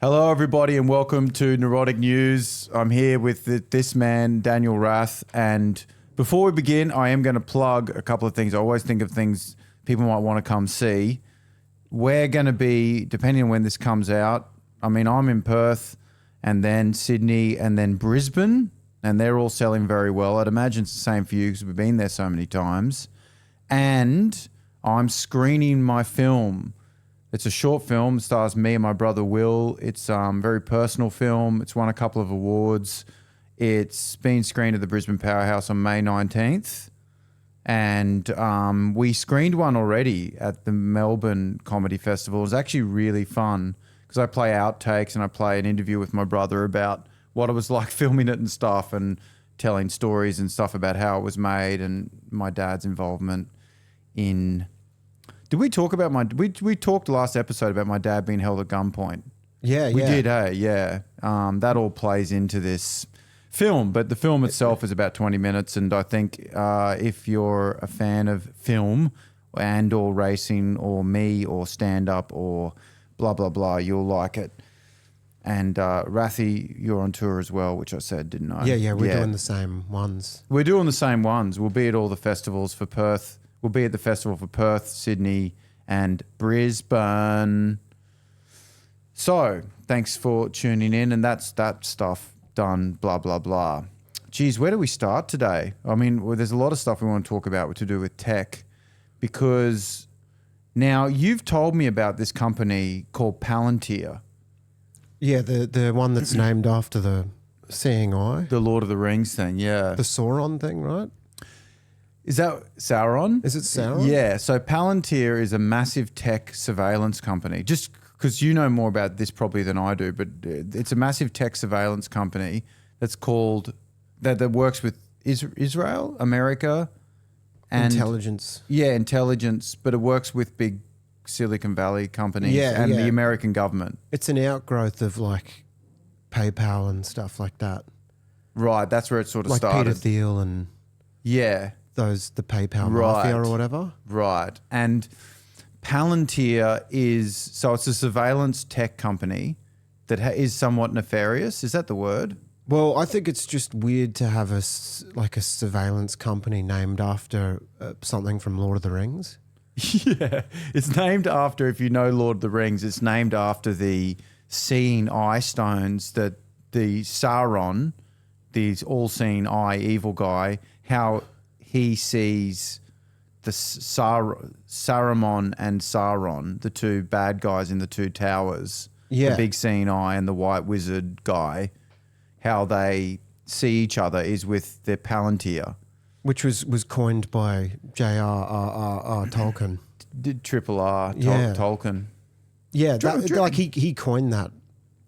Hello, everybody, and welcome to Neurotic News. I'm here with this man, Daniel Rath. And before we begin, I am going to plug a couple of things. I always think of things people might want to come see. We're going to be, depending on when this comes out, I'm in Perth and then Sydney and then Brisbane, and they're all selling very well. I'd imagine it's the same for you because we've been there so many times. And I'm screening my film. It's a short film. It stars me and my brother Will. It's a very personal film. It's won a couple of awards. It's been screened at the Brisbane Powerhouse on May 19th. And we screened one already at the Melbourne Comedy Festival. It was actually really fun because I play outtakes and I play an interview with my brother about what it was like filming it and stuff and telling stories and stuff about how it was made and my dad's involvement in... Did we talk about we talked last episode about my dad being held at gunpoint? Yeah, we did, hey, yeah. That all plays into this film, but the film itself is about 20 minutes, and I think if you're a fan of film and or racing or me or stand-up or blah, blah, blah, you'll like it. And Rathy, you're on tour as well, which I said, didn't I? Yeah, we're doing the same ones. We're doing the same ones. We'll be at all the festivals for Perth. We'll be at the festival for Perth, Sydney, and Brisbane. So, thanks for tuning in, and that's that stuff done, blah, blah, blah. Geez, where do we start today? There's a lot of stuff we want to talk about to do with tech, because now you've told me about this company called Palantir. Yeah, the one that's named after the Seeing Eye. The Lord of the Rings thing, yeah. The Sauron thing, right? Is that Sauron? Is it Sauron? Yeah. So Palantir is a massive tech surveillance company. Just because you know more about this probably than I do, but it's a massive tech surveillance company that's called that works with Israel, America, and intelligence. Yeah, intelligence, but it works with big Silicon Valley companies and the American government. It's an outgrowth of like PayPal and stuff like that. Right. That's where it sort of like started. Peter Thiel and the PayPal mafia or whatever. Right. And Palantir it's a surveillance tech company that is somewhat nefarious. Is that the word? Well, I think it's just weird to have a surveillance company named after something from Lord of the Rings. Yeah. It's named after, if you know Lord of the Rings, it's named after the seeing eye stones that the Sauron, the all-seeing eye evil guy, how he sees the Saruman and Sauron, the two bad guys in the two towers, the big seeing eye and the white wizard guy, how they see each other is with their Palantir. Which was coined by J.R.R. Tolkien. Tolkien. Yeah, he coined that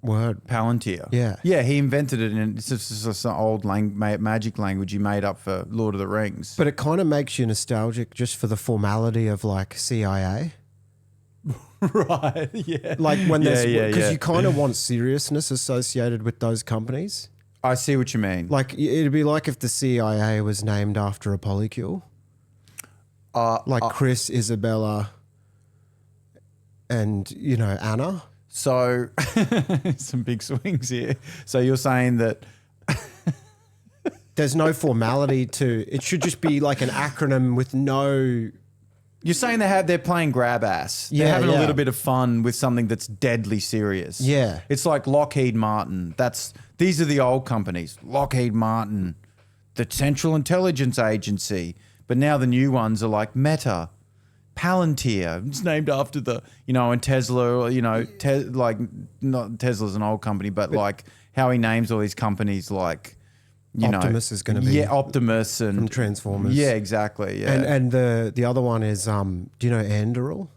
word. Palantir. Yeah. Yeah, he invented it, and it's just an old magic language he made up for Lord of the Rings. But it kind of makes you nostalgic just for the formality of like CIA. Right, yeah. Like when there's... Because you kind of want seriousness associated with those companies. I see what you mean. Like it'd be like if the CIA was named after a polycule. Like Chris, Isabella, and, Anna. So, some big swings here. So you're saying that... There's no formality to... It should just be like an acronym with no... You're saying they're playing grab ass. They're having a little bit of fun with something that's deadly serious. Yeah. It's like Lockheed Martin. These are the old companies. Lockheed Martin, the Central Intelligence Agency. But now the new ones are like Meta, Palantir. It's named after and Tesla, not Tesla's an old company, but like how he names all these companies like, Optimus is going to be... Yeah, Optimus and... From Transformers. Yeah, exactly, yeah. And the other one is, do you know Anduril?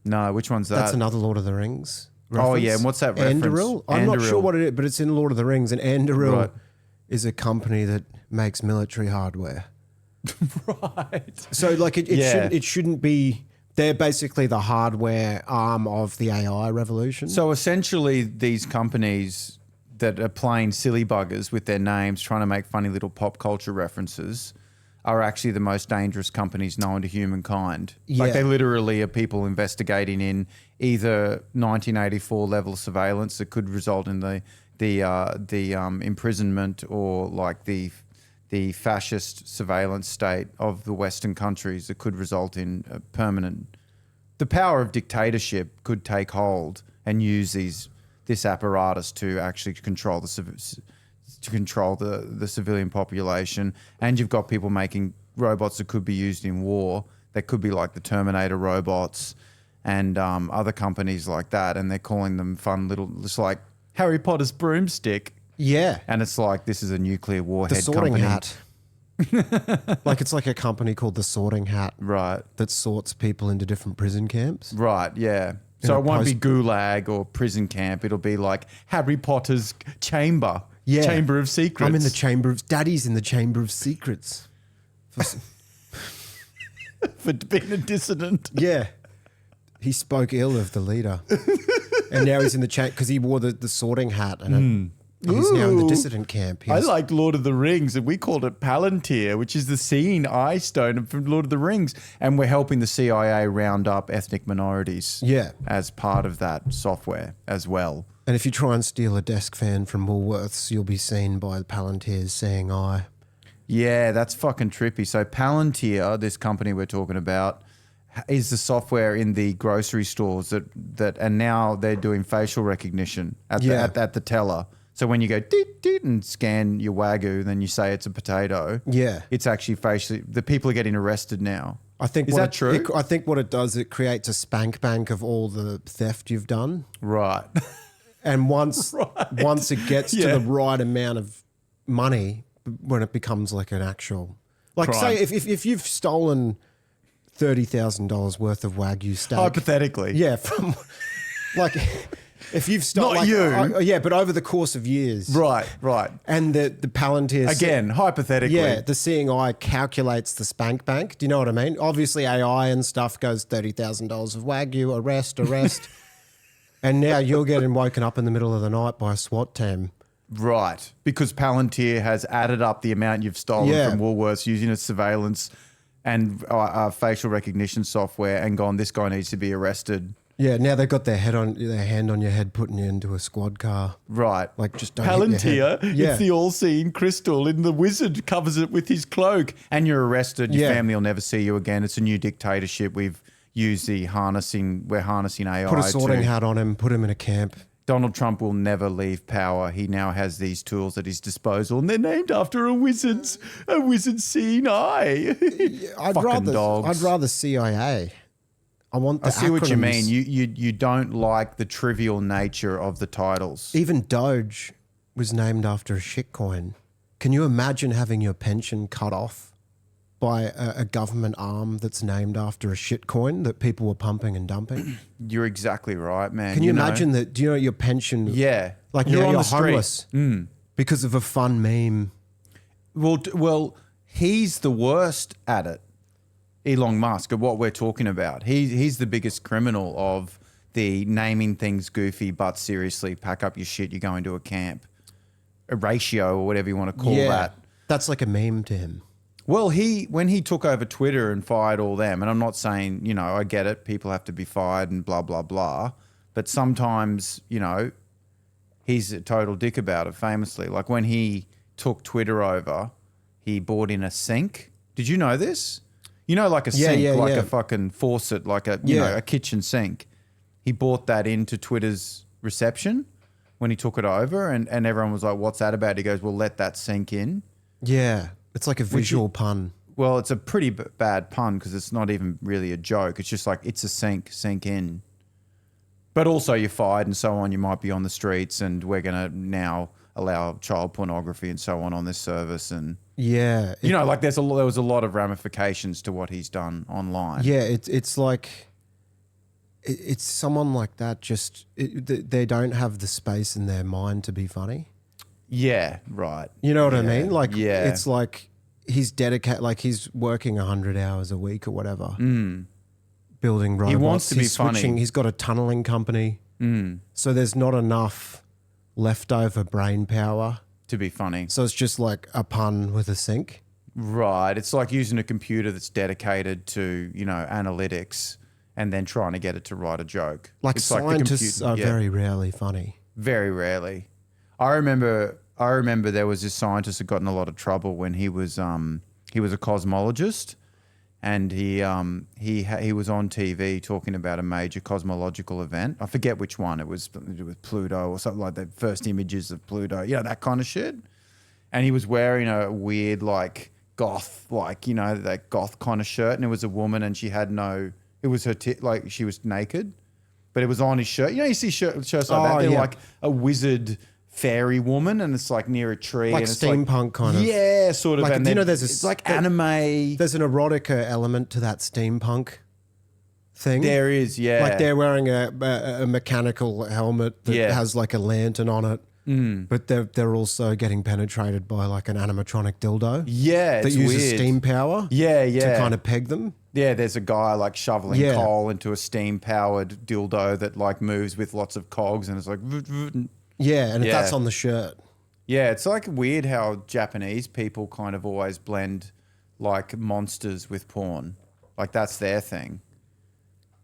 No, which one's that? That's another Lord of the Rings reference. Oh, yeah, and what's that reference? Anduril? I'm not sure what it is, but it's in Lord of the Rings, and Anduril is a company that makes military hardware. Right. So, like, it shouldn't be... They're basically the hardware arm of the AI revolution. So, essentially, these companies... that are playing silly buggers with their names, trying to make funny little pop culture references, are actually the most dangerous companies known to humankind. Yeah. Like they literally are people investigating in either 1984 level surveillance that could result in the imprisonment, or like the fascist surveillance state of the Western countries that could result in a permanent. The power of dictatorship could take hold and use this apparatus to actually control the civilian population. And you've got people making robots that could be used in war. They could be like the Terminator robots and other companies like that. And they're calling them fun little, it's like Harry Potter's broomstick. Yeah. And it's like, this is a nuclear warhead The Sorting company. Hat. Like it's like a company called the Sorting Hat. Right. That sorts people into different prison camps. Right, yeah. So it won't be gulag or prison camp. It'll be like Harry Potter's chamber. Yeah. Chamber of Secrets. I'm in the chamber of... Daddy's in the chamber of secrets. For being a dissident. Yeah. He spoke ill of the leader. And now he's in the because he wore the sorting hat and he's now in the dissident camp. I liked Lord of the Rings, and we called it Palantir, which is the seeing eye stone from Lord of the Rings. And we're helping the CIA round up ethnic minorities as part of that software as well. And if you try and steal a desk fan from Woolworths, you'll be seen by the Palantir's seeing eye. Yeah, that's fucking trippy. So Palantir, this company we're talking about, is the software in the grocery stores that and now they're doing facial recognition at the teller. So when you go doot doot and scan your Wagyu, then you say it's a potato. Yeah, it's actually facially. The people are getting arrested now. I think is that true? I think what it does, it creates a spank bank of all the theft you've done. Right. And once it gets to the right amount of money, when it becomes like an actual, like crime. Say if you've stolen $30,000 worth of Wagyu steak. Hypothetically. Yeah. From like if you've stolen. Not you. Yeah, but over the course of years. Right. And the Palantir. Again, hypothetically. Yeah, the seeing eye calculates the spank bank. Do you know what I mean? Obviously AI and stuff goes $30,000 of Wagyu, arrest. And now you're getting woken up in the middle of the night by a SWAT team. Right. Because Palantir has added up the amount you've stolen from Woolworths using its surveillance and facial recognition software and gone, this guy needs to be arrested. Yeah, now they've got their hand on your head, putting you into a squad car. Right. Like, just don't hit your head. Palantir, it's the all-seeing crystal, and the wizard covers it with his cloak. And you're arrested. Your family will never see you again. It's a new dictatorship. We're harnessing AI. Put a sorting hat on him, put him in a camp. Donald Trump will never leave power. He now has these tools at his disposal, and they're named after a wizard's seeing eye. I'd rather CIA. I want the I see acronyms. what you mean. You don't like the trivial nature of the titles. Even Doge was named after a shitcoin. Can you imagine having your pension cut off by a government arm that's named after a shitcoin that people were pumping and dumping? You're exactly right, man. Can you imagine that? Do you know your pension? Yeah. Like you're now on you're the street. homeless because of a fun meme. Well, he's the worst at it. Elon Musk, of what we're talking about. He's the biggest criminal of the naming things goofy but seriously, pack up your shit, you're going to a camp. A ratio or whatever you want to call that. That's like a meme to him. Well, when he took over Twitter and fired all them, and I'm not saying, I get it, people have to be fired and blah, blah, blah, but sometimes, he's a total dick about it, famously. Like when he took Twitter over, he bought in a sink. Did you know this? Like a sink, a fucking faucet, like a kitchen sink. He bought that into Twitter's reception when he took it over, and everyone was like, what's that about? He goes, well, let that sink in. Yeah. It's like a visual pun. Well, it's a pretty bad pun because it's not even really a joke. It's just like, it's a sink in. But also you're fired and so on. You might be on the streets, and we're going to now allow child pornography and so on this service. And yeah. like there was a lot of ramifications to what he's done online. Yeah, it's like... It's someone like that they don't have the space in their mind to be funny. Yeah, right. You know what I mean? Like, it's like he's dedicated, like he's working 100 hours a week or whatever, building robots. He wants to be funny. He's got a tunneling company. So there's not enough leftover brain power to be funny. So it's just like a pun with a sink. Right. It's like using a computer that's dedicated to, analytics and then trying to get it to write a joke. Like it's scientists are very rarely funny. Very rarely. I remember there was this scientist that got in a lot of trouble when he was a cosmologist, and he was on TV talking about a major cosmological event. I forget which one. It was something to do with Pluto or something like that. First images of Pluto, that kind of shit. And he was wearing a weird goth, that goth kind of shirt, and it was a woman, and she had it was her she was naked, but it was on his shirt. You see shirts like that. They're like a wizard fairy woman, and it's like near a tree. Like and it's steampunk kind of. Yeah, sort of. Like, and it's like anime. There's an erotica element to that steampunk thing. There is, yeah. Like they're wearing a mechanical helmet that has like a lantern on it. But they're also getting penetrated by like an animatronic dildo. Yeah, that uses steam power. Yeah, to kind of peg them. Yeah, there's a guy like shoveling coal into a steam powered dildo that moves with lots of cogs, and it's like. Yeah, and that's on the shirt. Yeah, it's like weird how Japanese people kind of always blend like monsters with porn. Like that's their thing.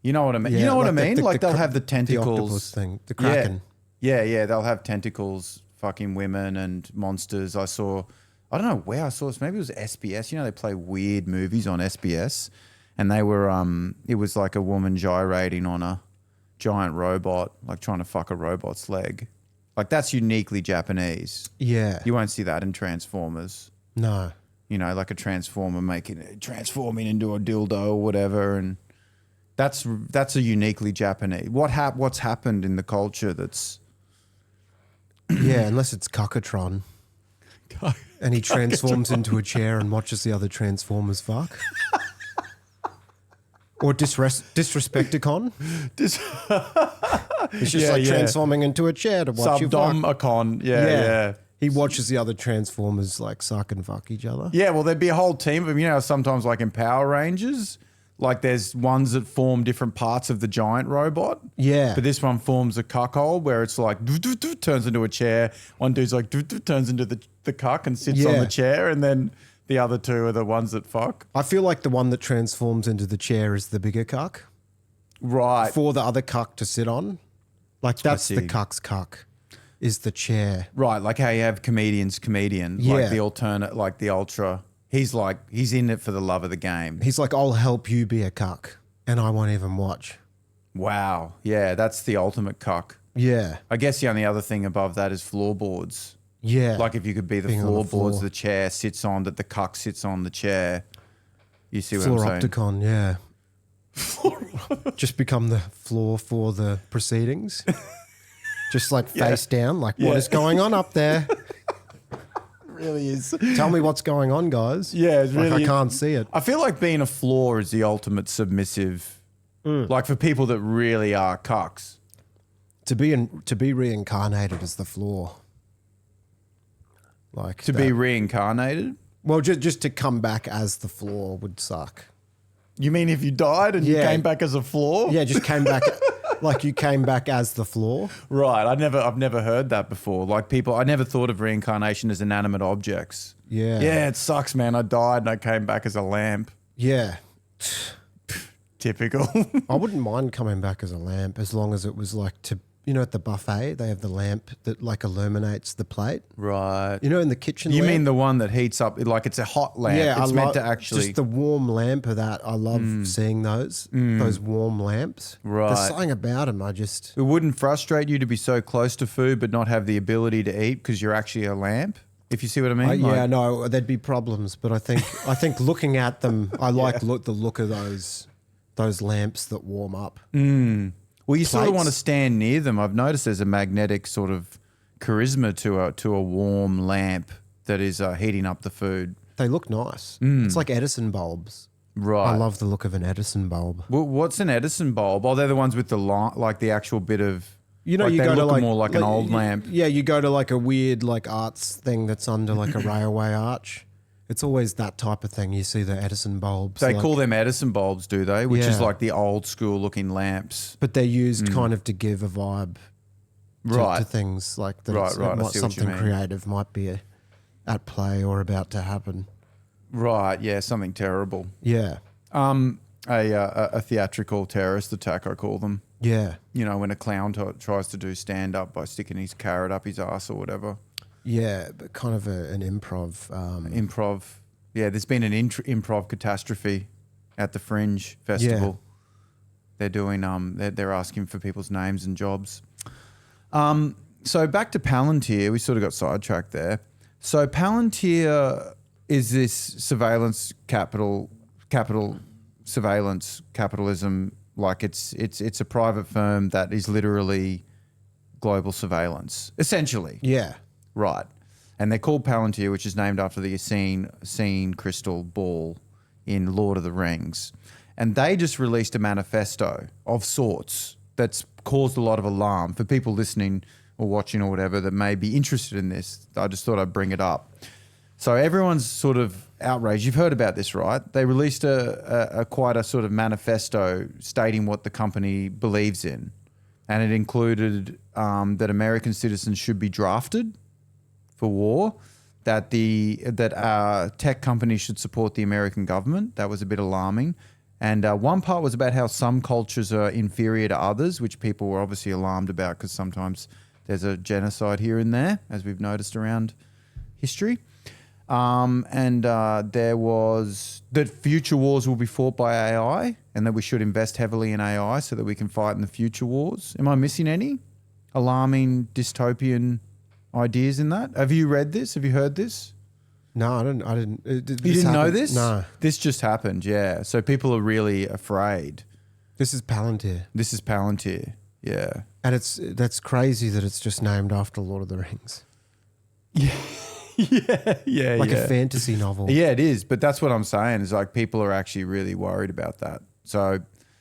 You know what I mean? You know what I mean? They'll have the tentacles. The octopus thing, the kraken. Yeah, they'll have tentacles, fucking women and monsters. I don't know where I saw this. Maybe it was SBS. They play weird movies on SBS, and they were it was like a woman gyrating on a giant robot, like trying to fuck a robot's leg. Like that's uniquely Japanese. Yeah. You won't see that in Transformers. No. Like a transformer transforming into a dildo or whatever, and that's a uniquely Japanese. What's happened in the culture that's yeah, unless it's Cuckatron. And he transforms into a chair and watches the other Transformers fuck. Or Disrespecticon. It's just transforming into a chair to watch you fuck. Subdomicon. Yeah. He watches the other Transformers suck and fuck each other. Yeah, well, there'd be a whole team of them. Sometimes like in Power Rangers, like there's ones that form different parts of the giant robot. Yeah. But this one forms a cuckold where it's like turns into a chair. One dude's like turns into the cuck and sits on the chair, and then the other two are the ones that fuck. I feel like the one that transforms into the chair is the bigger cuck. Right. For the other cuck to sit on. Like that's the cuck's cuck, is the chair. Right, like how you have comedian, like the alternate, like the ultra. He's in it for the love of the game. He's like, I'll help you be a cuck, and I won't even watch. Wow. Yeah, that's the ultimate cuck. Yeah. I guess the only other thing above that is floorboards. Yeah. Like if you could be the floorboards the chair sits on, that the cuck sits on the chair. You see what I'm saying? Fluoropticon, yeah. Just become the floor for the proceedings. Just like face down, like what is going on up there? Really is. Tell me what's going on, guys. Yeah, it's really. I can't see it. I feel like being a floor is the ultimate submissive. Like for people that really are cucks. To be reincarnated as the floor. Like to be reincarnated? Well, just to come back as the floor would suck. You mean if you died and you came back as a floor? Yeah, just came back like you came back as the floor. Right. I've never heard that before. Like people, I never thought of reincarnation as inanimate objects. Yeah. Yeah, it sucks, man. I died and I came back as a lamp. Yeah. Typical. I wouldn't mind coming back as a lamp as long as it was like at the buffet, they have the lamp that like illuminates the plate. Right. In the kitchen You lamp? mean the one that heats up, like it's a hot lamp. Yeah, it's meant to actually. Just the warm lamp of that. I love seeing those warm lamps. Right. There's something about them. It wouldn't frustrate you to be so close to food but not have the ability to eat because you're actually a lamp? If you see what I mean? No, there'd be problems. But I think looking at them, I like the look of those lamps that warm up. Well, you sort of want to stand near them. I've noticed there's a magnetic sort of charisma to a warm lamp that is heating up the food. They look nice. It's like Edison bulbs. Right. I love the look of an Edison bulb. Well, what's an Edison bulb? Oh, they're the ones with the like the actual bit of. You they go look to more like an old lamp. Yeah, you go to like a weird like arts thing that's under like a railway arch. It's always that type of thing. You see the Edison bulbs. They call them Edison bulbs, do they? Which is like the old school looking lamps. But they're used kind of to give a vibe to things like that. Right. Something creative might be at play or about to happen. Right. Yeah. Something terrible. Yeah. A theatrical terrorist attack, I call them. Yeah. You know, when a clown tries to do stand up by sticking his carrot up his ass or whatever. Yeah, but kind of an improv. Improv. Yeah, there's been an improv catastrophe at the Fringe Festival. They're doing they're asking for people's names and jobs. So back to Palantir, we sort of got sidetracked there. So Palantir is this surveillance surveillance capitalism. Like it's a private firm that is literally global surveillance, essentially. Yeah. Right. And they're called Palantir, which is named after the Unseen crystal ball in Lord of the Rings. And they just released a manifesto of sorts that's caused a lot of alarm for people listening or watching or whatever that may be interested in this. I just thought I'd bring it up. So everyone's sort of outraged. You've heard about this, right? They released a quite a sort of manifesto stating what the company believes in. And it included that American citizens should be drafted for war, that tech companies should support the American government. That was a bit alarming. And one part was about how some cultures are inferior to others, which people were obviously alarmed about because sometimes there's a genocide here and there, as we've noticed around history. There was that future wars will be fought by AI and that we should invest heavily in AI so that we can fight in the future wars. Am I missing any alarming dystopian ideas in that? Have you read this? Have you heard this? No, I didn't. You didn't know this? No. This just happened, yeah. So people are really afraid. This is Palantir. This is Palantir, yeah. And that's crazy that it's just named after Lord of the Rings. Yeah. Like a fantasy novel. Yeah, it is. But that's what I'm saying is like people are actually really worried about that. So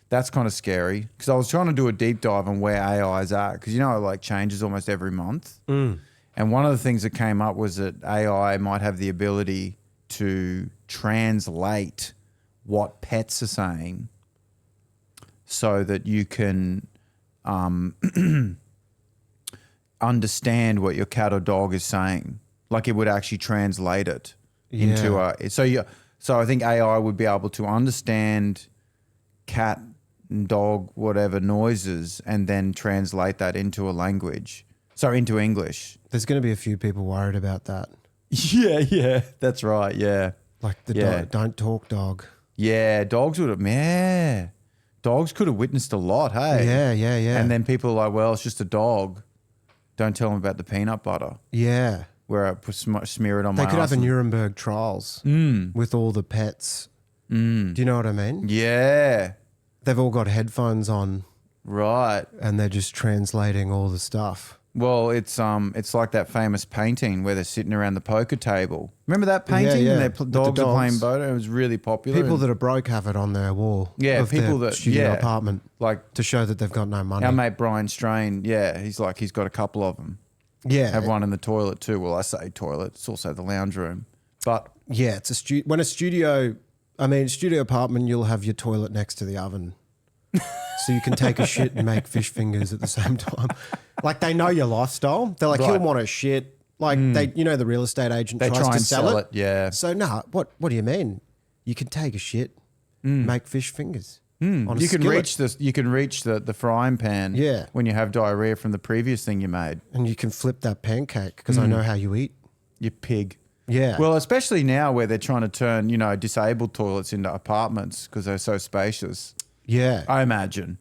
that's kind of scary because I was trying to do a deep dive on where AI is at because, you know, it like changes almost every month. Mm. And one of the things that came up was that AI might have the ability to translate what pets are saying so that you can understand what your cat or dog is saying. Like it would actually translate it into a... So I think AI would be able to understand cat and dog, whatever noises, and then translate that into a language. So into English. There's going to be a few people worried about that. Yeah, that's right. Yeah, like the don't talk dog. Yeah, dogs would have. Yeah, dogs could have witnessed a lot. Hey. Yeah. And then people are like, well, it's just a dog. Don't tell them about the peanut butter. Yeah, where I smear it on my. They could have a Nuremberg trials with all the pets. Do you know what I mean? Yeah, they've all got headphones on, right? And they're just translating all the stuff. Well, it's like that famous painting where they're sitting around the poker table. Remember that painting? Yeah. And dogs are playing poker. It was really popular. People that are broke have it on their wall. Yeah, of people their that studio apartment, like to show that they've got no money. Our mate Brian Strain, he's got a couple of them. Yeah, have one in the toilet too. Well, I say toilet. It's also the lounge room. But yeah, it's a studio apartment. You'll have your toilet next to the oven. So you can take a shit and make fish fingers at the same time. Like they know your lifestyle. They're like, he'll want a shit. Like the real estate agent tries try to and sell it. Yeah. So what do you mean? You can take a shit, make fish fingers. On a you can skillet. reach the frying pan. Yeah. When you have diarrhea from the previous thing you made. And you can flip that pancake because I know how you eat. You pig. Yeah. Well, especially now where they're trying to turn disabled toilets into apartments because they're so spacious. Yeah. I imagine.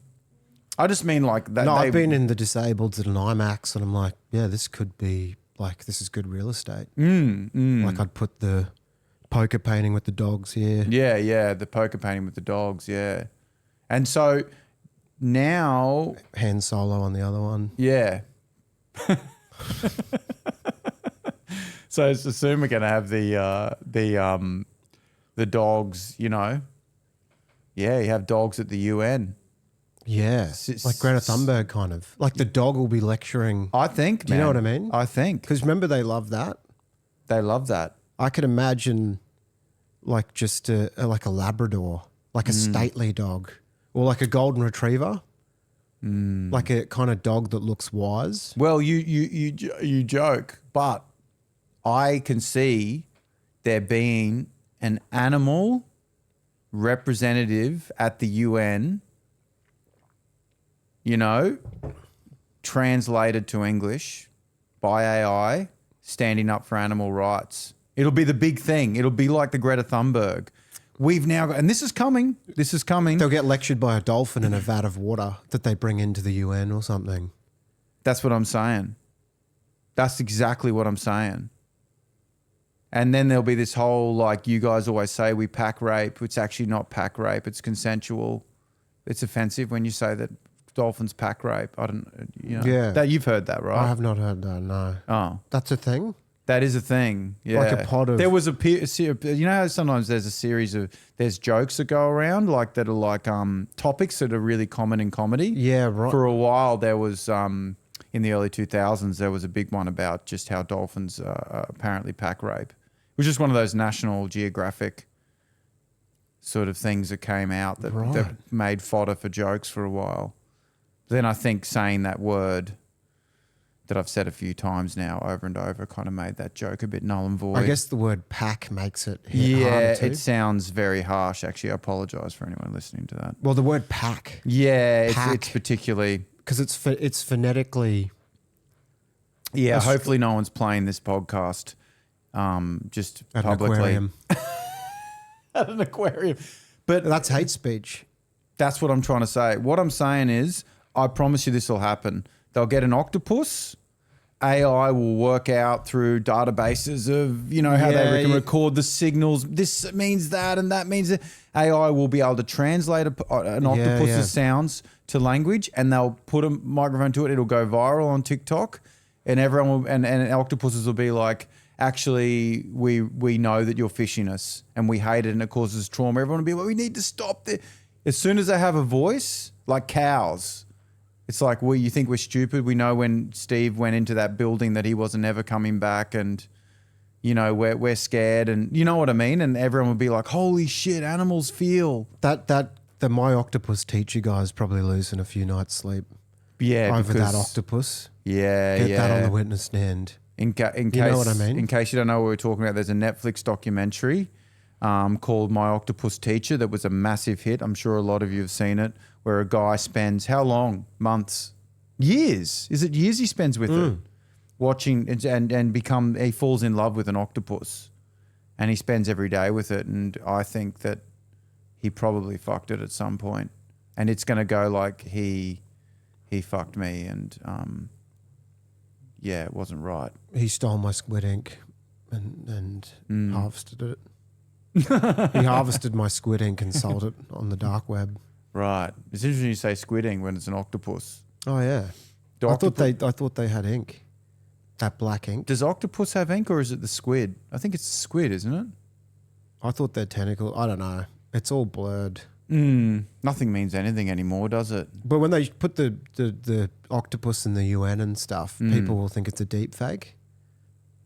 I just mean like that. No, I've been in the disableds at an IMAX and I'm like, yeah, this could be like, this is good real estate. Like I'd put the poker painting with the dogs here. Yeah. The poker painting with the dogs. Yeah. And so now. Han Solo on the other one. Yeah. So I assume we're going to have the dogs, Yeah, you have dogs at the UN. Yeah, like Greta Thunberg kind of. Like the dog will be lecturing. I think, Do you know what I mean? I think. Because remember they love that? They love that. I could imagine like just like a Labrador, like a stately dog or like a golden retriever. Like a kind of dog that looks wise. Well, you joke, but I can see there being an animal representative at the UN, translated to English by AI, standing up for animal rights. It'll be the big thing. It'll be like the Greta Thunberg. We've now got, and this is coming. They'll get lectured by a dolphin in a vat of water that they bring into the UN or something. That's what I'm saying. That's exactly what I'm saying. And then there'll be this whole, like, you guys always say we pack rape. It's actually not pack rape. It's consensual. It's offensive when you say that dolphins pack rape. I don't, Yeah. That you've heard that, right? I have not heard that, no. Oh. That's a thing? That is a thing. Yeah. Like a pod of... There was how sometimes there's a series of, there's jokes that go around, like, that are like topics that are really common in comedy. Yeah, right. For a while there was, in the early 2000s, there was a big one about just how dolphins apparently pack rape. It was just one of those National Geographic sort of things that came out that made fodder for jokes for a while. Then I think saying that word that I've said a few times now over and over kind of made that joke a bit null and void. I guess the word pack makes it harder too. It sounds very harsh. Actually, I apologise for anyone listening to that. Well, the word pack. Yeah, it's particularly... Because it's phonetically... Yeah, hopefully no one's playing this podcast just at publicly. An aquarium. At an aquarium. But that's hate speech. That's what I'm trying to say. What I'm saying is, I promise you this will happen. They'll get an octopus. AI will work out through databases of, how they can record the signals. This means that and that means that. AI will be able to translate an octopus's sounds to language, and they'll put a microphone to it. It'll go viral on TikTok, and everyone will, and octopuses will be like, actually, we know that you're fishing us and we hate it and it causes trauma. Everyone will be like, we need to stop this. As soon as they have a voice, like cows, it's like, you think we're stupid? We know when Steve went into that building that he wasn't ever coming back, and, we're scared, and you know what I mean? And everyone would be like, holy shit, animals feel. The My Octopus teacher guy's probably losing a few nights' sleep. Yeah. Over that octopus. Yeah, Get that on the witness stand. In case, you know what I mean? In case you don't know what we're talking about, there's a Netflix documentary called My Octopus Teacher that was a massive hit. I'm sure a lot of you have seen it, where a guy spends how long? Months? Years? Is it years he spends with it? Watching and he falls in love with an octopus, and he spends every day with it. And I think that he probably fucked it at some point, and it's going to go like he fucked me, and it wasn't right. He stole my squid ink and harvested it. He harvested my squid ink and sold it on the dark web. Right. It's interesting you say squid ink when it's an octopus. Oh yeah. I thought they had ink. That black ink. Does octopus have ink, or is it the squid? I think it's the squid, isn't it? I thought they're tentacle. I don't know. It's all blurred. Nothing means anything anymore, does it? But when they put the octopus in the UN and stuff, people will think it's a deep fake.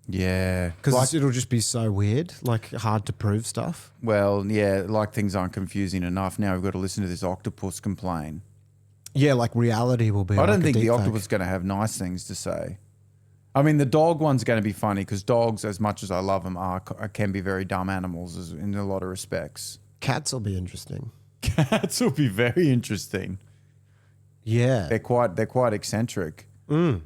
Yeah. Because it'll just be so weird, like hard to prove stuff. Well, yeah, like things aren't confusing enough. Now we've got to listen to this octopus complain. Yeah, like reality will be. I don't think the octopus is going to have nice things to say. I mean, the dog one's going to be funny because dogs, as much as I love them, can be very dumb animals in a lot of respects. Cats will be interesting. Cats will be very interesting. Yeah, they're quite eccentric. Yeah,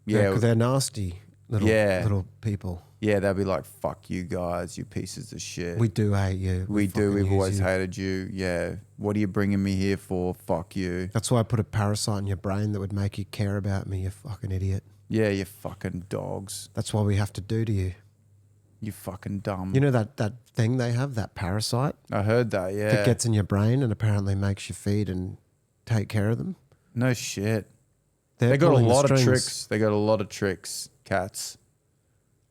because they're nasty little people. Yeah, they'll be like, "Fuck you guys, you pieces of shit. We do hate you. We do. We've always hated you. Yeah. What are you bringing me here for? Fuck you." That's why I put a parasite in your brain that would make you care about me. You fucking idiot. Yeah, you fucking dogs. That's what we have to do to you. You fucking dumb. You know that thing they have, that parasite? I heard that, yeah. That gets in your brain and apparently makes you feed and take care of them. No shit. They got a lot of tricks. They got a lot of tricks, cats.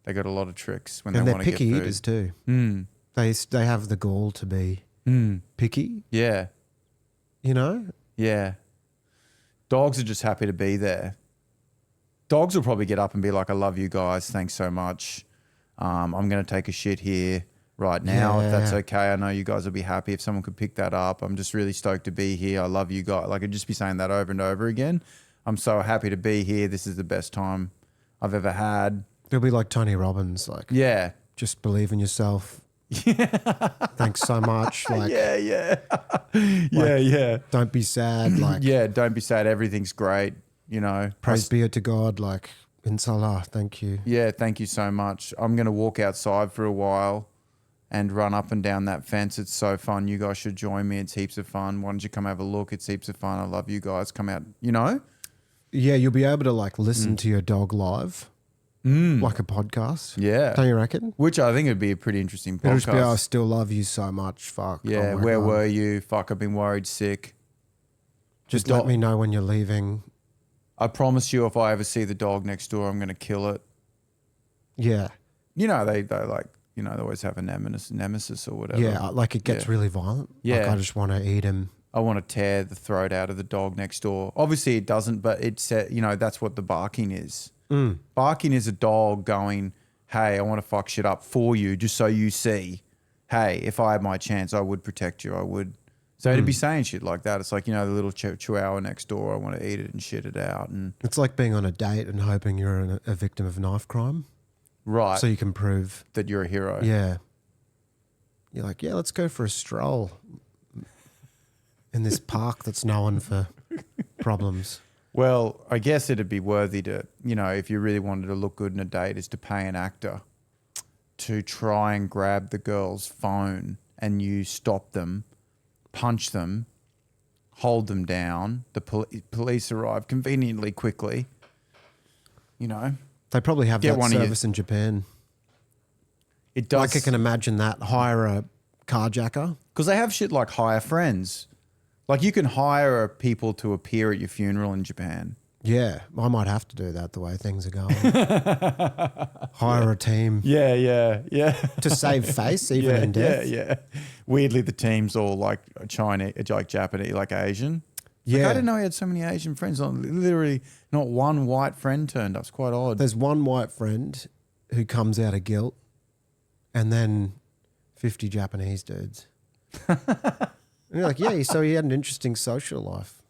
They got a lot of tricks when they want to get food. And they're picky eaters too. They have the gall to be picky. Yeah. You know? Yeah. Dogs are just happy to be there. Dogs will probably get up and be like, I love you guys. Thanks so much. I'm going to take a shit here right now. If that's okay. I know you guys will be happy if someone could pick that up. I'm just really stoked to be here. I love you guys. Like, I'd just be saying that over and over again. I'm so happy to be here. This is the best time I've ever had. It'll be like Tony Robbins. Like, yeah. just believe in yourself. Thanks so much. Like, yeah. don't be sad. Like, Yeah, don't be sad. Everything's great. You know, praise be to God. Like, inshallah, thank you. Yeah, thank you so much. I'm going to walk outside for a while and run up and down that fence. It's so fun. You guys should join me. It's heaps of fun. Why don't you come have a look? It's heaps of fun. I love you guys. Come out, you know? Yeah, you'll be able to like listen to your dog live, like a podcast. Yeah. Don't you reckon? Which I think would be a pretty interesting podcast. It'll just be, I still love you so much. Fuck. Yeah, oh my where God. were you? Fuck, I've been worried sick. Just let me know when you're leaving. I promise you, if I ever see the dog next door, I'm going to kill it. Yeah. You know, they like, you know, they always have a nemesis or whatever. Yeah, like it gets really violent. Yeah. Like I just want to eat him. I want to tear the throat out of the dog next door. Obviously it doesn't, but it's, you know, that's what the barking is. Barking is a dog going, hey, I want to fuck shit up for you just so you see, hey, if I had my chance, I would protect you. I would. So to be saying shit like that, it's like, you know, the little chihuahua next door, I want to eat it and shit it out. And it's like being on a date and hoping you're a victim of knife crime. Right. So you can prove that you're a hero. Yeah. You're like, yeah, let's go for a stroll in this park that's known for problems. Well, I guess it'd be worthy to, you know, if you really wanted to look good in a date, is to pay an actor to try and grab the girl's phone and you stop them, punch them, hold them down. The police arrive conveniently quickly. You know, they probably have that service in Japan. It does. Like I can imagine that. Hire a carjacker. Because they have shit like hire friends. Like you can hire people to appear at your funeral in Japan. Yeah, I might have to do that the way things are going. Hire a team. Yeah. To save face, even in death. Yeah. Weirdly, the team's all like Chinese, like Japanese, like Asian. Yeah. Like, I didn't know he had so many Asian friends. Literally, not one white friend turned up. It's quite odd. There's one white friend who comes out of guilt, and then 50 Japanese dudes. And you're like, yeah, so he had an interesting social life.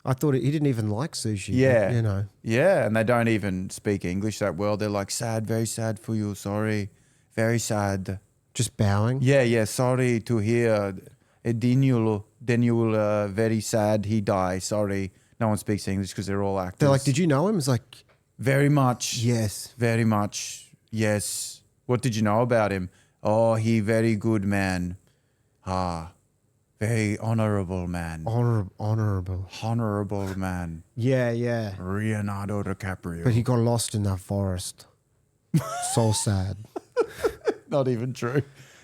I thought he didn't even like sushi. Yeah. But, you know. Yeah, and they don't even speak English that well. They're like, sad, very sad for you. Sorry. Very sad. Just bowing. Yeah. Sorry to hear. Daniel, very sad. He died. Sorry. No one speaks English because they're all actors. They're like, did you know him? It's like, very much. yes. Very much. Yes. What did you know about him? Oh, he very good man. Very honorable man. Honorable. Honorable man. Yeah. Leonardo DiCaprio. But he got lost in that forest. So sad. Not even true.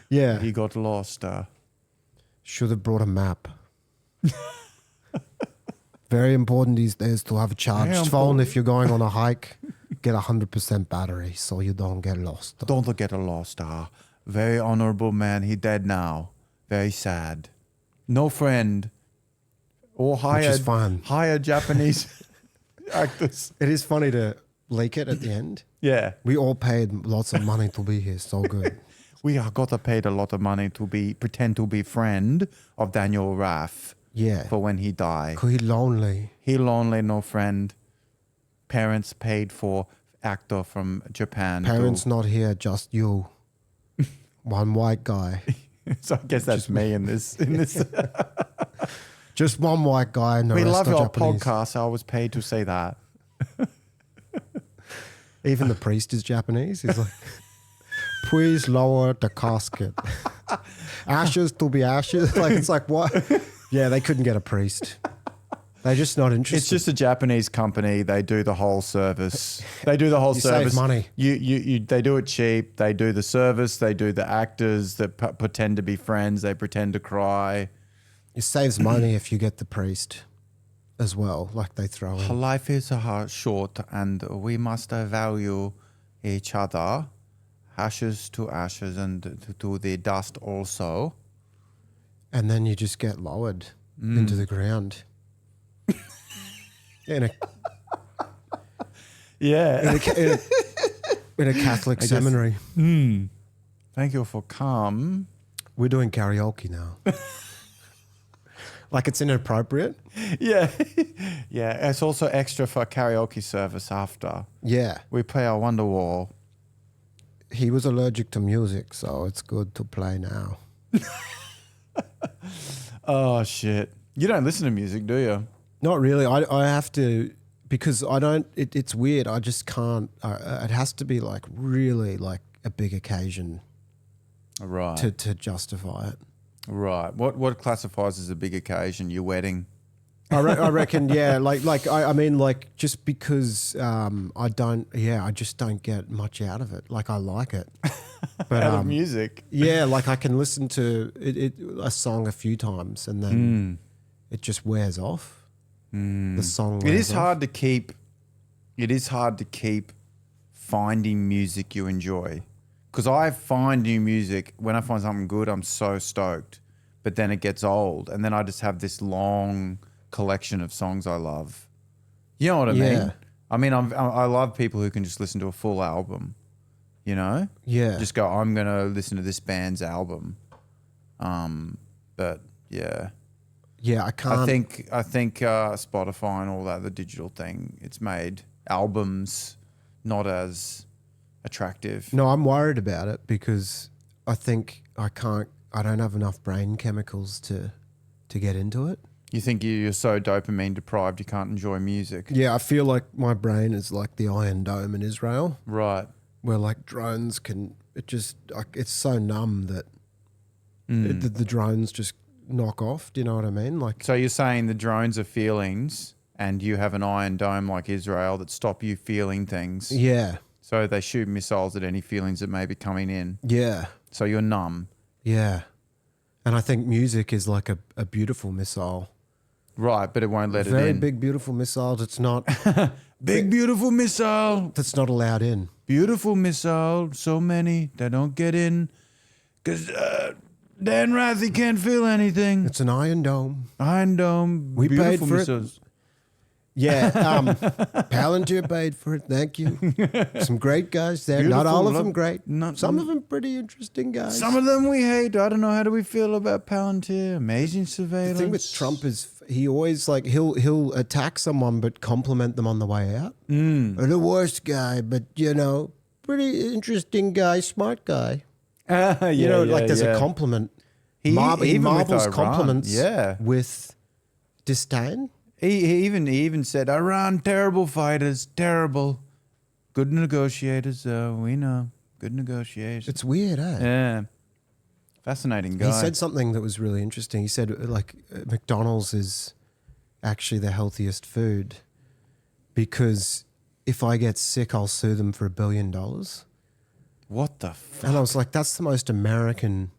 Yeah. He got lost. Should have brought a map. Very important these days to have a charged phone if you're going on a hike. Get 100% battery so you don't get lost. Don't get lost. Very honorable man. He dead now. Very sad. No friend. Or Which is fine. hire Japanese actors. It is funny to leak it at the end. Yeah. We all paid lots of money to be here. So good. We got paid a lot of money to pretend to be friend of Daniel Rath. Yeah. For when he died. Cause he lonely. He lonely, no friend. Parents paid for actor from Japan. Parents not here, just you. One white guy. So I guess that's me in this. Just one white guy and the We rest love are your Japanese. podcast. I was paid to say that. Even the priest is Japanese. He's like, please lower the casket. Ashes to be ashes. Like, it's like, what? Yeah, they couldn't get a priest. They're just not interested. It's just a Japanese company. They do the whole service. They do the whole service. Save money. They do it cheap. They do the service. They do the actors that pretend to be friends. They pretend to cry. It saves money if you get the priest as well. Like they throw in. Life is short and we must value each other. Ashes to ashes and to the dust also. And then you just get lowered into the ground. In a Catholic seminary. Thank you for come. We're doing karaoke now. Like it's inappropriate. Yeah. Yeah. It's also extra for karaoke service after. Yeah. We play our Wonderwall. he was allergic to music, so it's good to play now. Oh shit! You don't listen to music, do you? Not really. I have to, because I don't. It's weird. I just can't. It has to be like really like a big occasion Right. to justify it. Right. What classifies as a big occasion? Your wedding. I reckon, yeah. I mean, like, just because I just don't get much out of it. Like, I like it, but Out of music. yeah, like I can listen to a song a few times and then it just wears off. The song. It is wears off. hard to keep. It is hard to keep finding music you enjoy, because I find new music when I find something good. I'm so stoked, but then it gets old, and then I just have this long collection of songs I love. You know what I Yeah. mean? I mean, I love people who can just listen to a full album. You know? Yeah. Just go, I'm gonna listen to this band's album. But yeah. Yeah, I can't. I think Spotify and all that, the digital thing, it's made albums not as attractive. No, I'm worried about it because I think I don't have enough brain chemicals to get into it. You think you're so dopamine deprived you can't enjoy music. Yeah, I feel like my brain is like the Iron Dome in Israel, Right. where like drones can. It's so numb that the drones just knock off. Do you know what I mean? Like, So you're saying the drones are feelings and you have an iron dome like Israel that stop you feeling things. yeah, So they shoot missiles at any feelings that may be coming in. yeah, So you're numb. yeah. And I think music is like a beautiful missile. Right, but it won't let it Very in. big, beautiful missile that's not Big, beautiful missile. that's not allowed in. Beautiful missile. So many. They don't get in. Because Dan Rathy can't feel anything. It's an Iron Dome. Iron Dome. We paid beautiful for it. missiles. Yeah, Palantir paid for it. Thank you. Some great guys there. Not Beautiful, all of love- them great. not- Some of them pretty interesting guys. Some of them we hate. I don't know. How do we feel about Palantir? Amazing surveillance. The thing with Trump is he always like he'll attack someone but compliment them on the way out. The worst guy, but pretty interesting guy, smart guy. There's a compliment. He even with marbles Iran, compliments yeah. with disdain. He even said, Iran, terrible fighters, terrible. Good negotiators, we know. Good negotiators. It's weird, eh? Yeah. Fascinating guy. He said something that was really interesting. He said, McDonald's is actually the healthiest food because if I get sick, I'll sue them for $1 billion. What the fuck? And I was like, that's the most American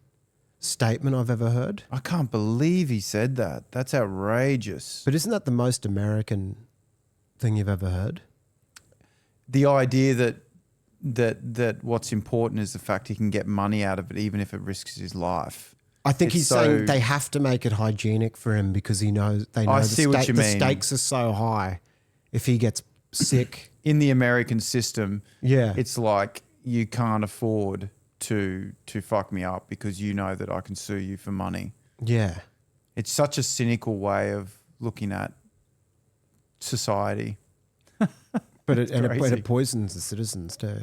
statement I've ever heard. I can't believe he said that. That's outrageous. But isn't that the most American thing you've ever heard? The idea that what's important is the fact he can get money out of it, even if it risks his life. I think It's he's so- saying they have to make it hygienic for him because they know see what you the mean. stakes are so high. If he gets sick, In the American system, yeah, it's like you can't afford to fuck me up because you know that I can sue you for money. yeah. It's such a cynical way of looking at society. But crazy. it poisons the citizens too.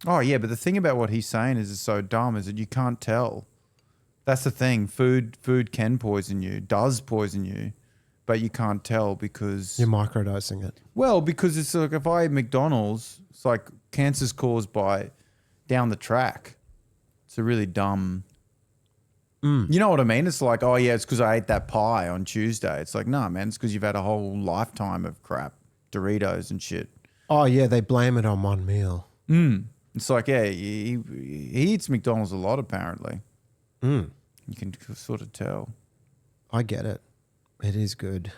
Oh yeah, but the thing about what he's saying is it's so dumb is that you can't tell. That's the thing. Food can poison you, does poison you, but you can't tell because You're microdosing it. because it's like if I eat McDonald's, it's like cancer's caused by down the track. It's a really dumb. You know what I mean? It's like, oh yeah, it's because I ate that pie on Tuesday. It's like, no, man, it's because you've had a whole lifetime of crap, Doritos and shit. Oh yeah, they blame it on one meal. It's like, yeah, he eats McDonald's a lot apparently. You can sort of tell. I get it. It is good.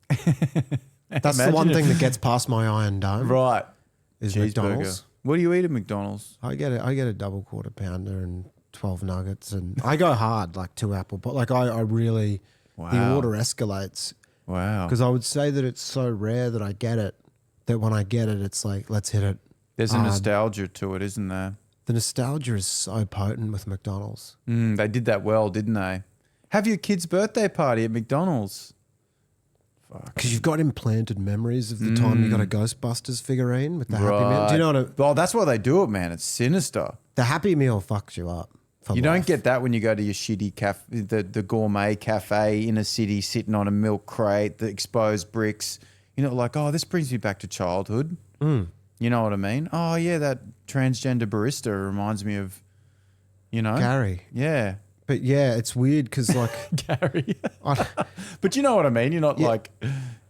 That's the Imagine one if- thing that gets past my Iron Dome. Right. Is Cheeseburger. McDonald's. What do you eat at McDonald's? I get a double quarter pounder and 12 nuggets, and I go hard, like 2 apple. But like I really, the Wow. order escalates Wow. because I would say that it's so rare that I get it. That when I get it, it's like let's hit it. There's a hard. nostalgia to it, isn't there? The nostalgia is so potent with McDonald's. They did that well, didn't they? Have your kid's birthday party at McDonald's. Because you've got implanted memories of the time you got a Ghostbusters figurine with the Happy Meal. Do you know what Oh, that's why they do it, man. It's sinister. the Happy Meal fucks you up? You don't get that when you go to your shitty the gourmet cafe in a city, sitting on a milk crate, the exposed bricks. You're not like, oh, this brings me back to childhood. You know what I mean? Oh, yeah, that transgender barista reminds me of, Gary. Yeah. But yeah, it's weird because like Gary. But you know what I mean? You're not like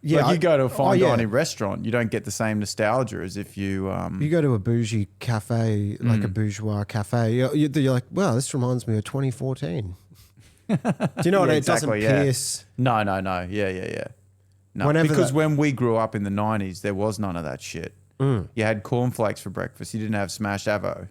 you go to a fine dining restaurant, you don't get the same nostalgia as if you you go to a bougie cafe, like a bourgeois cafe. You're like, wow, this reminds me of 2014. Do you know what? It doesn't pierce. No. Yeah. No, Whenever because when we grew up in the 90s, there was none of that shit. You had cornflakes for breakfast. You didn't have smashed avo.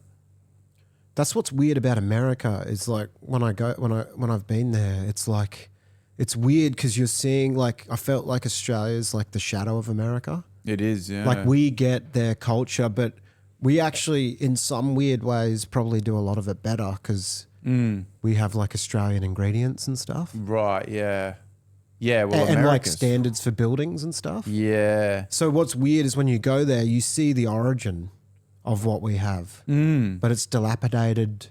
That's what's weird about America is like when I've been there, it's like it's weird because you're seeing like I felt like Australia's like the shadow of America. It is, yeah. Like we get their culture, but we actually in some weird ways probably do a lot of it better because we have like Australian ingredients and stuff. Right, yeah. Yeah, well, and like standards for buildings and stuff. Yeah. So what's weird is when you go there, you see the origin of what we have, but it's dilapidated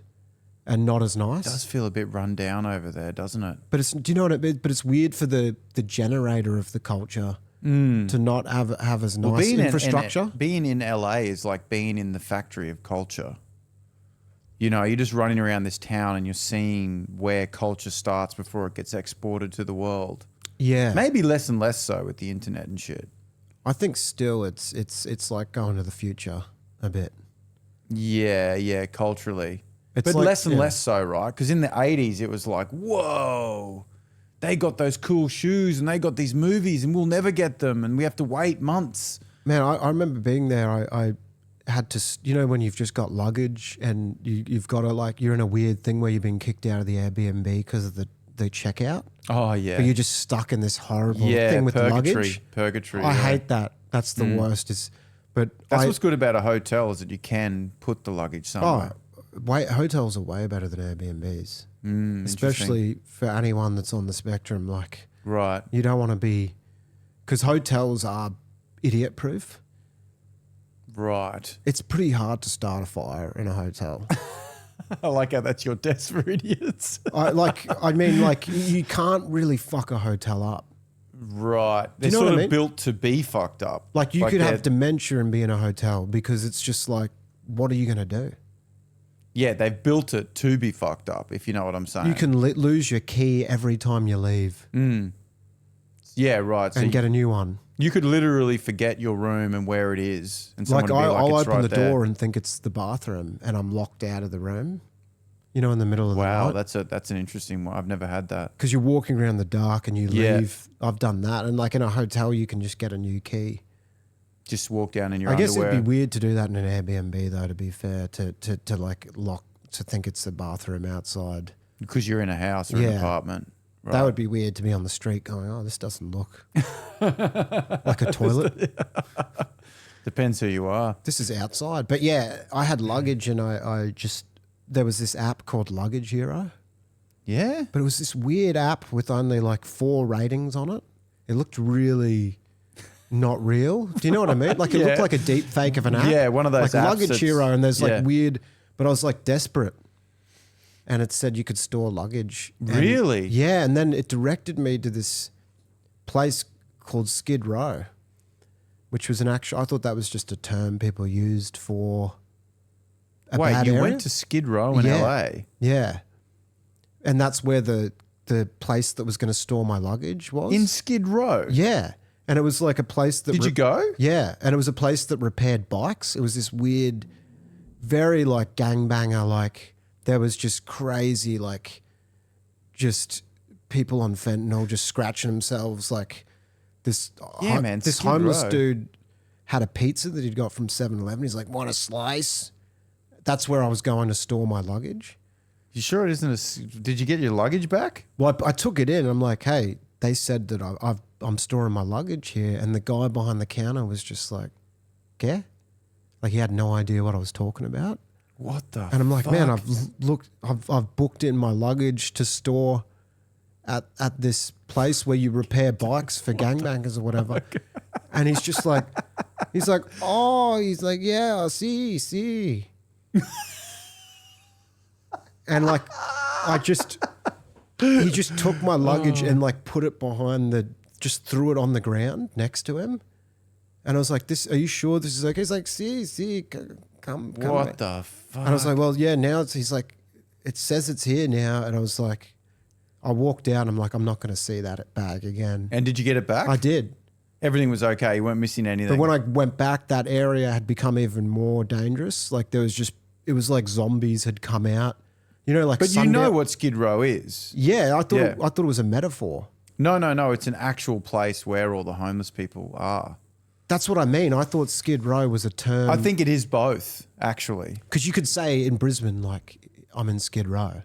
and not as nice. It does feel a bit run down over there, doesn't it? But do you know what it is? But it's weird for the generator of the culture to not have as nice infrastructure. Being in LA is like being in the factory of culture. You're just running around this town and you're seeing where culture starts before it gets exported to the world. Yeah. Maybe less and less so with the internet and shit. I think still it's like going to the future a bit. Yeah, culturally. It's but like, less and less so, right? Because in the 80s, it was like, whoa, they got those cool shoes and they got these movies and we'll never get them and we have to wait months. Man, I remember being there. I had to, when you've just got luggage and you've got to like, you're in a weird thing where you've been kicked out of the Airbnb because of the checkout. Oh, yeah. But you're just stuck in this horrible thing with the luggage. Purgatory. I hate that. That's the worst. But that's what's good about a hotel is that you can put the luggage somewhere. Hotels are way better than Airbnbs, especially for anyone that's on the spectrum. Like, right, you don't want to be, because hotels are idiot proof. Right, it's pretty hard to start a fire in a hotel. I like how that's your desk for idiots. You can't really fuck a hotel up. Right. They're sort of built to be fucked up. Like you could have dementia and be in a hotel because it's just like, what are you going to do? Yeah, they've built it to be fucked up, if you know what I'm saying. You can lose your key every time you leave. Yeah, right. And get a new one. You could literally forget your room and where it is. And someone would be I'll it's open right the door and think it's the bathroom and I'm locked out of the room. In the middle of the night. Wow, that's an interesting one. I've never had that. Because you're walking around the dark and you leave. I've done that. And like in a hotel, you can just get a new key. Just walk down in your underwear. I guess it'd be weird to do that in an Airbnb though, to be fair, to like lock, to think it's the bathroom outside. Because you're in a house or an apartment. Right. That would be weird to be on the street going, oh, this doesn't look like a toilet. Depends who you are. This is outside. But yeah, I had luggage and I just... There was this app called Luggage Hero. Yeah? But it was this weird app with only like 4 ratings on it. It looked really not real. Do you know what I mean? Like it looked like a deep fake of an app. Yeah, one of those like apps. Luggage Hero, and there's like weird... But I was like desperate. And it said you could store luggage. Really? Yeah, and then it directed me to this place called Skidrow, which was an actual... I thought that was just a term people used for... Wait, you went to Skid Row in LA? Yeah. And that's where the place that was going to store my luggage was. In Skid Row? Yeah. And it was like a place that... Did you go? Yeah. And it was a place that repaired bikes. It was this weird, very like gangbanger, like there was just crazy, like just people on fentanyl just scratching themselves. Like this, this homeless dude had a pizza that he'd got from 7-Eleven. He's like, want a slice? That's where I was going to store my luggage. You sure it isn't did you get your luggage back? Well, I took it in and I'm like, hey, they said that I'm storing my luggage here. And the guy behind the counter was just like, yeah? Like he had no idea what I was talking about. What the And I'm like, man, I've booked in my luggage to store at this place where you repair bikes for gangbangers or whatever. And he's just like, yeah, I see. And like, he just took my luggage and like put it just threw it on the ground next to him. And I was like, are you sure this is okay? He's like, see, come. What the fuck? And I was like, well, yeah, now he's like, it says it's here now. And I was like, I walked out. I'm like, I'm not going to see that bag again. And did you get it back? I did. Everything was okay. You weren't missing anything. But when I went back, that area had become even more dangerous. Like it was like zombies had come out. You know, like. But you know what Skidrow is? Yeah, I thought it was a metaphor. No. It's an actual place where all the homeless people are. That's what I mean. I thought Skid Row was a term. I think it is both, actually. Because you could say in Brisbane, like, I'm in Skid Row.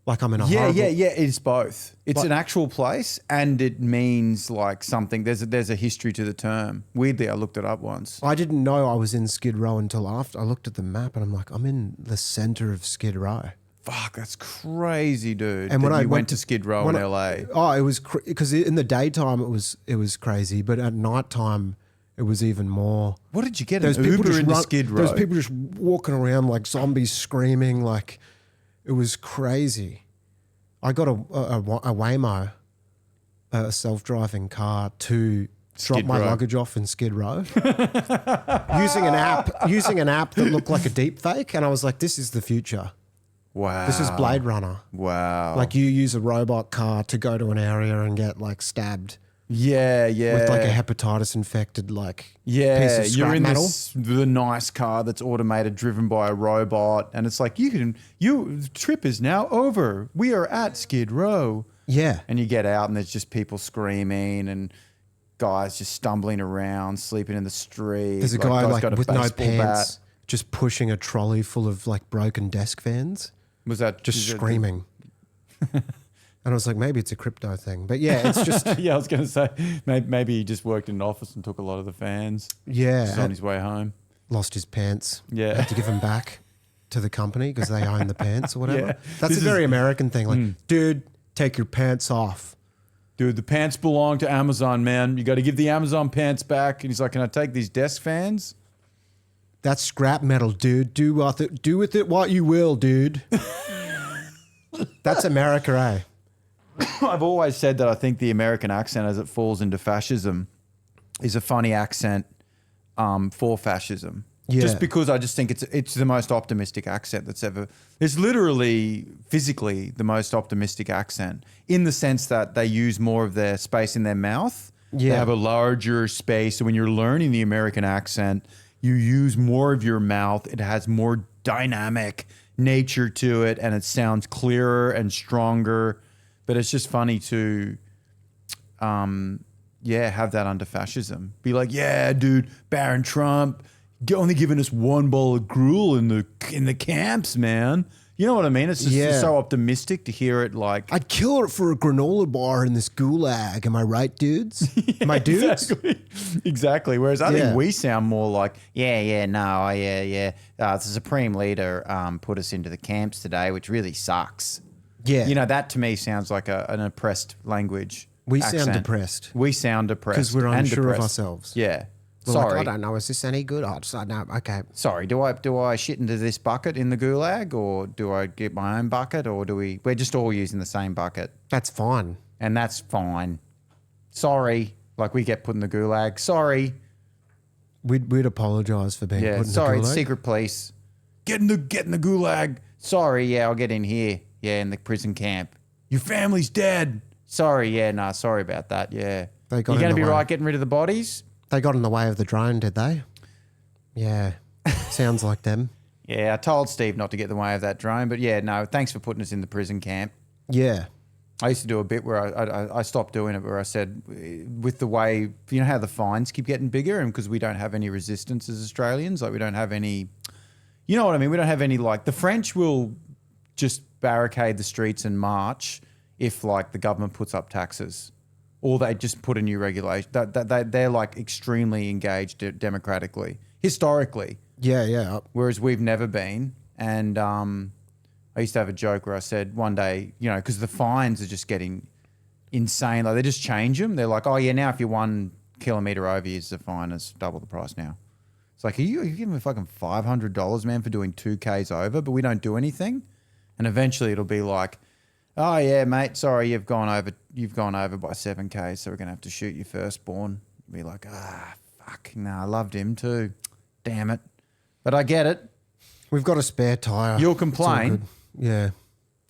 Like I'm in a horrible... Yeah, it's both. It's an actual place and it means like something. There's a history to the term. Weirdly, I looked it up once. I didn't know I was in Skid Row until after. I looked at the map and I'm like, I'm in the center of Skid Row. Fuck, that's crazy, dude. And when I went to Skid Row in LA. It was because in the daytime it was crazy, but at nighttime it was even more. What did you get? An Uber into Skid Row? There was people just walking around like zombies, screaming. Like it was crazy. I got a Waymo, a self-driving car to drop my luggage off in Skid Row using an app that looked like a deep fake, and I was like, "This is the future." Wow. This is Blade Runner. Wow. Like you use a robot car to go to an area and get like stabbed. Yeah. With like a hepatitis infected piece of scrap you're in metal. the nice car that's automated, driven by a robot, and it's like the trip is now over. We are at Skid Row. Yeah. And you get out and there's just people screaming and guys just stumbling around, sleeping in the street. There's a guy got a with no baseball pants bat. just pushing a trolley full of like broken desk fans. Was that just screaming? And I was like, maybe it's a crypto thing. But yeah, it's just... Yeah, I was going to say, maybe he just worked in an office and took a lot of the fans. Yeah. Just on his way home. Lost his pants. Yeah. Had to give them back to the company because they own the pants or whatever. Yeah. That's a very American thing. Like, dude, take your pants off. Dude, the pants belong to Amazon, man. You got to give the Amazon pants back. And he's like, can I take these desk fans? That's scrap metal, dude. Do with it what you will, dude. That's America, eh? I've always said that I think the American accent, as it falls into fascism, is a funny accent for fascism. Yeah. Just because I just think it's the most optimistic accent that's ever... It's literally, physically, the most optimistic accent in the sense that they use more of their space in their mouth. Yeah. They have a larger space. So when you're learning the American accent, you use more of your mouth. It has more dynamic nature to it, and it sounds clearer and stronger. But it's just funny to, have that under fascism. Be like, yeah, dude, Baron Trump only giving us one bowl of gruel in the camps, man. You know what I mean? It's just so optimistic to hear it like... I'd kill it for a granola bar in this gulag. Am I right, dudes? Am I dudes? Exactly. Whereas I think we sound more like, the Supreme Leader put us into the camps today, which really sucks. Yeah. You know, that to me sounds like an oppressed language. We accent. sound depressed. We sound depressed. Because we're unsure of ourselves. Yeah. We're Sorry. like, I don't know, is this any good? Oh, no, okay. Sorry, do I shit into this bucket in the gulag, or do I get my own bucket, or we're just all using the same bucket? That's fine. And that's fine. Sorry. Like we get put in the gulag. Sorry. We'd apologise for being put in the gulag. Sorry, it's secret police. Get in the gulag. Sorry, I'll get in here. Yeah, in the prison camp. Your family's dead. Sorry, sorry about that. Yeah. You're going to be right getting rid of the bodies? They got in the way of the drone, did they? Yeah. Sounds like them. Yeah, I told Steve not to get in the way of that drone, but thanks for putting us in the prison camp. Yeah. I used to do a bit where I stopped doing it, where I said, with the way, you know how the fines keep getting bigger, and because we don't have any resistance as Australians, like we don't have any, you know what I mean? We don't have any, like the French will just barricade the streets and march if like the government puts up taxes, or they just put a new regulation. They're like extremely engaged democratically, historically. Yeah. Whereas we've never been. And I I used to have a joke where I said one day, you know, because the fines are just getting insane. Like they just change them. They're like, oh yeah, now if you're 1 kilometre over, here's the fine. It's double the price now. It's like, are you giving me fucking $500, man, for doing 2Ks over, but we don't do anything? And eventually it'll be like, oh yeah, mate, sorry, you've gone over by 7K, so we're gonna have to shoot your firstborn. Be like, fuck, I loved him too. Damn it. But I get it. We've got a spare tyre. You'll complain. Yeah.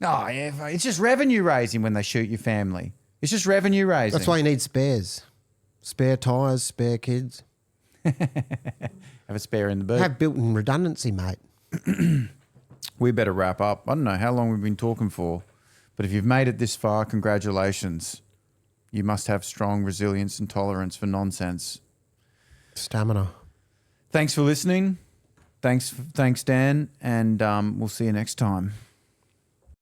Oh yeah, it's just revenue raising when they shoot your family. It's just revenue raising. That's why you need spares. Spare tyres, spare kids. Have a spare in the boot. Have built-in redundancy, mate. We better wrap up. I don't know how long we've been talking for, but if you've made it this far, congratulations. You must have strong resilience and tolerance for nonsense. Stamina. Thanks for listening. Thanks, Dan, and we'll see you next time.